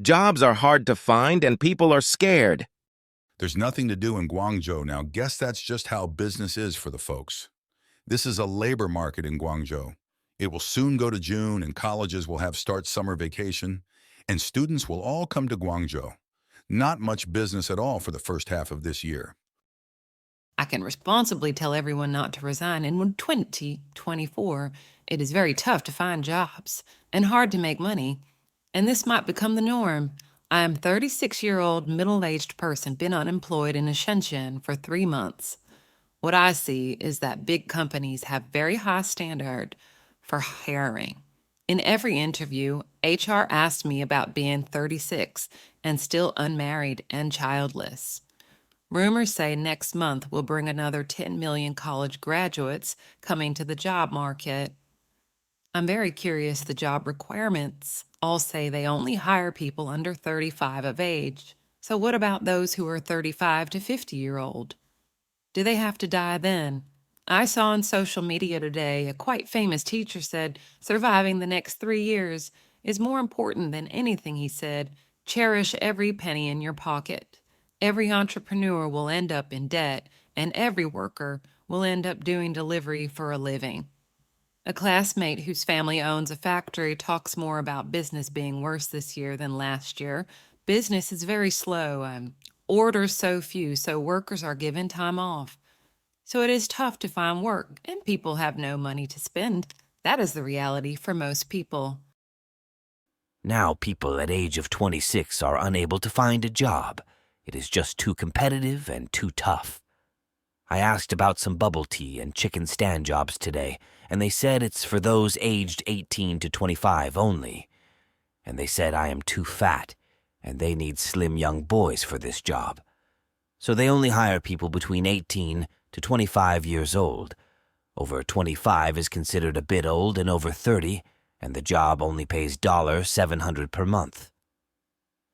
Jobs are hard to find and people are scared. There's nothing to do in Guangzhou now. Guess that's just how business is for the folks. This is a labor market in Guangzhou. It will soon go to June and colleges will have start summer vacation and students will all come to Guangzhou. Not much business at all for the first half of this year. I can responsibly tell everyone not to resign. In 2024, it is very tough to find jobs and hard to make money, and this might become the norm. I am 36-year-old middle-aged person, been unemployed in Shenzhen for 3 months. What I see is that big companies have very high standard for hiring. In every interview, HR asked me about being 36 and still unmarried and childless. Rumors say next month will bring another 10 million college graduates coming to the job market. I'm very curious. The job requirements all say they only hire people under 35 of age. So what about those who are 35 to 50-year-old? Do they have to die then? I saw on social media today a quite famous teacher said surviving the next 3 years is more important than anything. He said, cherish every penny in your pocket. Every entrepreneur will end up in debt, and every worker will end up doing delivery for a living. A classmate whose family owns a factory talks more about business being worse this year than last year. Business is very slow, orders so few, so workers are given time off. So it is tough to find work, and people have no money to spend. That is the reality for most people. Now people at age of 26 are unable to find a job. It is just too competitive and too tough. I asked about some bubble tea and chicken stand jobs today, and they said it's for those aged 18 to 25 only. And they said I am too fat, and they need slim young boys for this job. So they only hire people between 18 to 25 years old. Over 25 is considered a bit old, and over 30, and the job only pays $700 per month.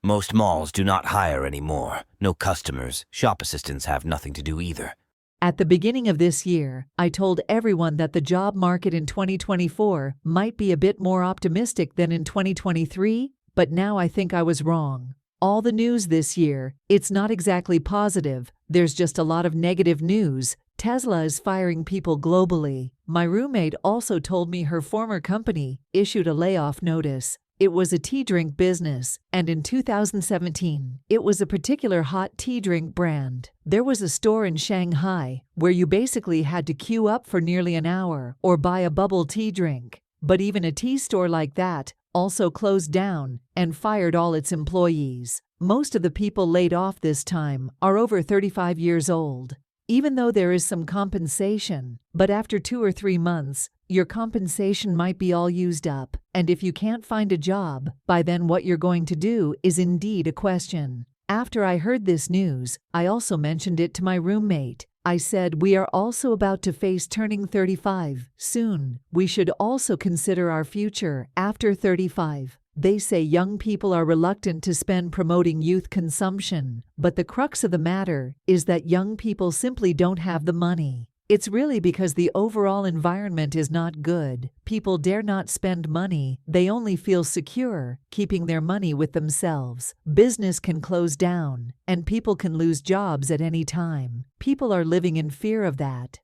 Most malls do not hire anymore. No customers. Shop assistants have nothing to do either. At the beginning of this year, I told everyone that the job market in 2024 might be a bit more optimistic than in 2023, but now I think I was wrong. All the news this year, it's not exactly positive. There's just a lot of negative news. Tesla is firing people globally. My roommate also told me her former company issued a layoff notice. It was a tea drink business, and in 2017, it was a particular hot tea drink brand. There was a store in Shanghai where you basically had to queue up for nearly an hour or buy a bubble tea drink. But even a tea store like that also closed down and fired all its employees. Most of the people laid off this time are over 35 years old. Even though there is some compensation, but after 2 or 3 months, your compensation might be all used up, and if you can't find a job, by then what you're going to do is indeed a question. After I heard this news, I also mentioned it to my roommate. I said we are also about to face turning 35 soon. We should also consider our future after 35. They say young people are reluctant to spend promoting youth consumption, but the crux of the matter is that young people simply don't have the money. It's really because the overall environment is not good. People dare not spend money. They only feel secure keeping their money with themselves. Business can close down, and people can lose jobs at any time. People are living in fear of that.